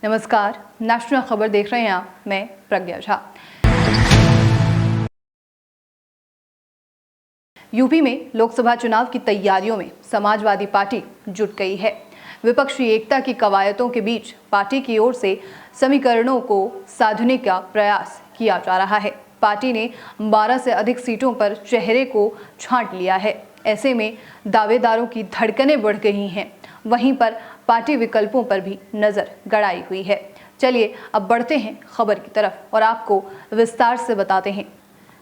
नमस्कार, नेशनल खबर देख रहे हैं आप। मैं प्रज्ञा झा। यूपी में लोकसभा चुनाव की तैयारियों में समाजवादी पार्टी जुट गई है। विपक्षी एकता की कवायदों के बीच पार्टी की ओर से समीकरणों को साधने का प्रयास किया जा रहा है। पार्टी ने 12 से अधिक सीटों पर चेहरे को छांट लिया है। ऐसे में दावेदारों की धड़कनें बढ़ गई हैं। वहीं पर पार्टी विकल्पों पर भी नजर गड़ाई हुई है। चलिए अब बढ़ते हैं खबर की तरफ और आपको विस्तार से बताते हैं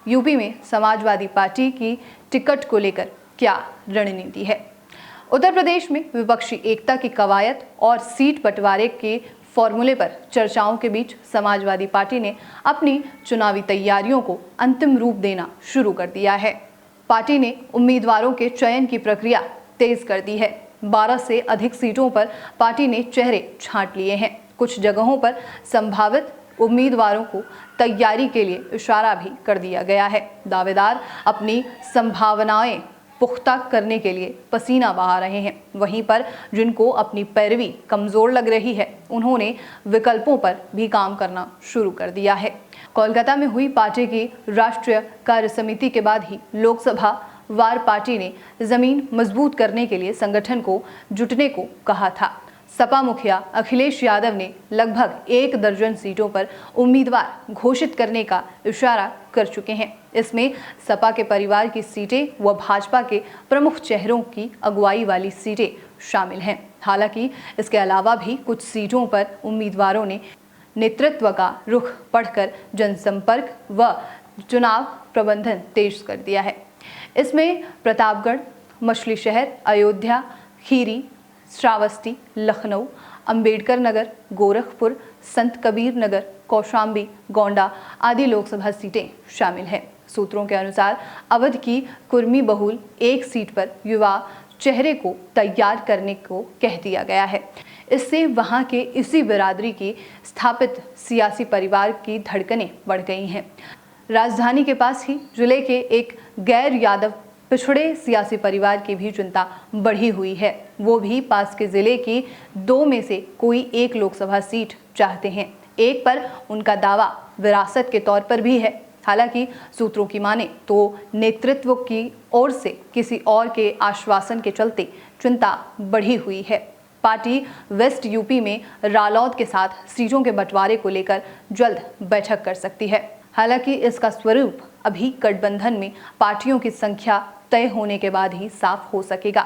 यूपी में समाजवादी पार्टी की टिकट को लेकर क्या रणनीति है। उत्तर प्रदेश में विपक्षी एकता की कवायद और सीट बंटवारे के फॉर्मूले पर चर्चाओं के बीच समाजवादी पार्टी ने अपनी चुनावी तैयारियों को अंतिम रूप देना शुरू कर दिया है। पार्टी ने उम्मीदवारों के चयन की प्रक्रिया तेज कर दी है। 12 से अधिक सीटों पर पार्टी ने चेहरे छांट लिए हैं। कुछ जगहों पर संभावित उम्मीदवारों को तैयारी के लिए इशारा भी कर दिया गया है। दावेदार अपनी संभावनाएं पुख्ता करने के लिए पसीना बहा रहे हैं। वहीं पर जिनको अपनी पैरवी कमजोर लग रही है, उन्होंने विकल्पों पर भी काम करना शुरू कर दिया है। कोलकाता में हुई पार्टी की राष्ट्रीय कार्य समिति के बाद ही लोकसभा वार पार्टी ने जमीन मजबूत करने के लिए संगठन को जुटने को कहा था। सपा मुखिया अखिलेश यादव ने लगभग 1 दर्जन सीटों पर उम्मीदवार घोषित करने का इशारा कर चुके हैं। इसमें सपा के परिवार की सीटें व भाजपा के प्रमुख चेहरों की अगुवाई वाली सीटें शामिल हैं। हालांकि इसके अलावा भी कुछ सीटों पर उम्मीदवारों ने नेतृत्व का रुख पढ़कर जनसंपर्क व चुनाव प्रबंधन तेज कर दिया है। इसमें प्रतापगढ़, मछली शहर, अयोध्या, खीरी, श्रावस्ती, लखनऊ, अंबेडकर नगर, गोरखपुर, संत कबीर नगर, कौशाम्बी, गोंडा आदि लोकसभा सीटें शामिल हैं। सूत्रों के अनुसार अवध की कुर्मी बहुल एक सीट पर युवा चेहरे को तैयार करने को कह दिया गया है। इससे वहां के इसी बिरादरी के स्थापित सियासी परिवार की धड़कनें बढ़ गई हैं। राजधानी के पास ही जिले के एक गैर यादव पिछड़े सियासी परिवार की भी चिंता बढ़ी हुई है। वो भी पास के जिले की 2 में से कोई एक लोकसभा सीट चाहते हैं। एक पर उनका दावा विरासत के तौर पर भी है। हालांकि सूत्रों की माने तो नेतृत्व की ओर से किसी और के आश्वासन के चलते चिंता बढ़ी हुई है। पार्टी वेस्ट यूपी में रालौद के साथ सीटों के बंटवारे को लेकर जल्द बैठक कर सकती है। हालांकि इसका स्वरूप अभी गठबंधन में पार्टियों की संख्या तय होने के बाद ही साफ हो सकेगा।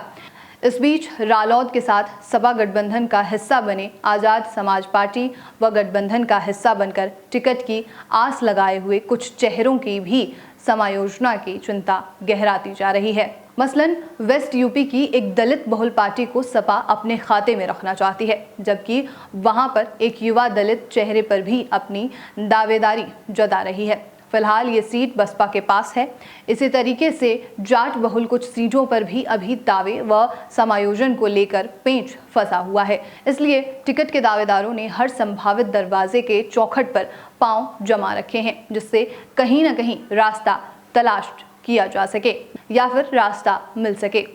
इस बीच रालौद के साथ सपा गठबंधन का हिस्सा बने आजाद समाज पार्टी व गठबंधन का हिस्सा बनकर टिकट की आस लगाए हुए कुछ चेहरों की भी समायोजना की चिंता गहराती जा रही है। मसलन वेस्ट यूपी की एक दलित बहुल पार्टी को सपा अपने खाते में रखना चाहती है, जबकि वहां पर एक युवा दलित चेहरे पर भी अपनी दावेदारी जता रही है। फिलहाल ये सीट बसपा के पास है। इसी तरीके से जाट बहुल कुछ सीटों पर भी अभी दावे व समायोजन को लेकर पेंच फंसा हुआ है। इसलिए टिकट के दावेदारों ने हर संभावित दरवाजे के चौखट पर पांव जमा रखे हैं, जिससे कहीं न कहीं रास्ता तलाश किया जा सके या फिर रास्ता मिल सके।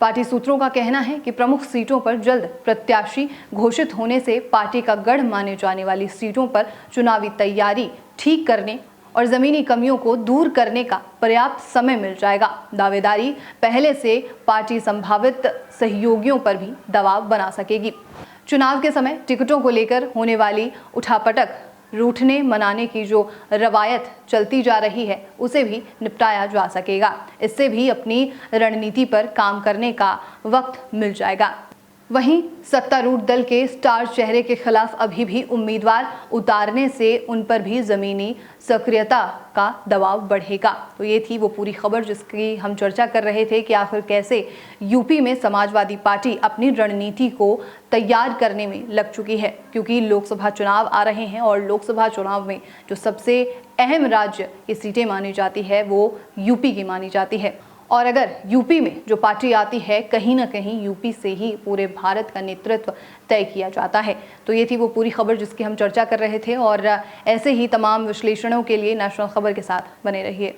पार्टी सूत्रों का कहना है कि प्रमुख सीटों पर जल्द प्रत्याशी घोषित होने से पार्टी का गढ़ माने जाने वाली सीटों पर चुनावी तैयारी ठीक करने और जमीनी कमियों को दूर करने का पर्याप्त समय मिल जाएगा। दावेदारी पहले से पार्टी संभावित सहयोगियों पर भी दबाव बना सकेगी। चुनाव के समय टिकटों को लेकर होने वाली उठापटक, रूठने मनाने की जो रवायत चलती जा रही है, उसे भी निपटाया जा सकेगा। इससे भी अपनी रणनीति पर काम करने का वक्त मिल जाएगा। वहीं सत्तारूढ़ दल के स्टार चेहरे के खिलाफ अभी भी उम्मीदवार उतारने से उन पर भी जमीनी सक्रियता का दबाव बढ़ेगा। तो ये थी वो पूरी खबर जिसकी हम चर्चा कर रहे थे कि आखिर कैसे यूपी में समाजवादी पार्टी अपनी रणनीति को तैयार करने में लग चुकी है, क्योंकि लोकसभा चुनाव आ रहे हैं और लोकसभा चुनाव में जो सबसे अहम राज्य की सीटें मानी जाती है वो यूपी की मानी जाती है। और अगर यूपी में जो पार्टी आती है, कहीं ना कहीं यूपी से ही पूरे भारत का नेतृत्व तय किया जाता है। तो ये थी वो पूरी खबर जिसकी हम चर्चा कर रहे थे और ऐसे ही तमाम विश्लेषणों के लिए नेशनल खबर के साथ बने रहिए।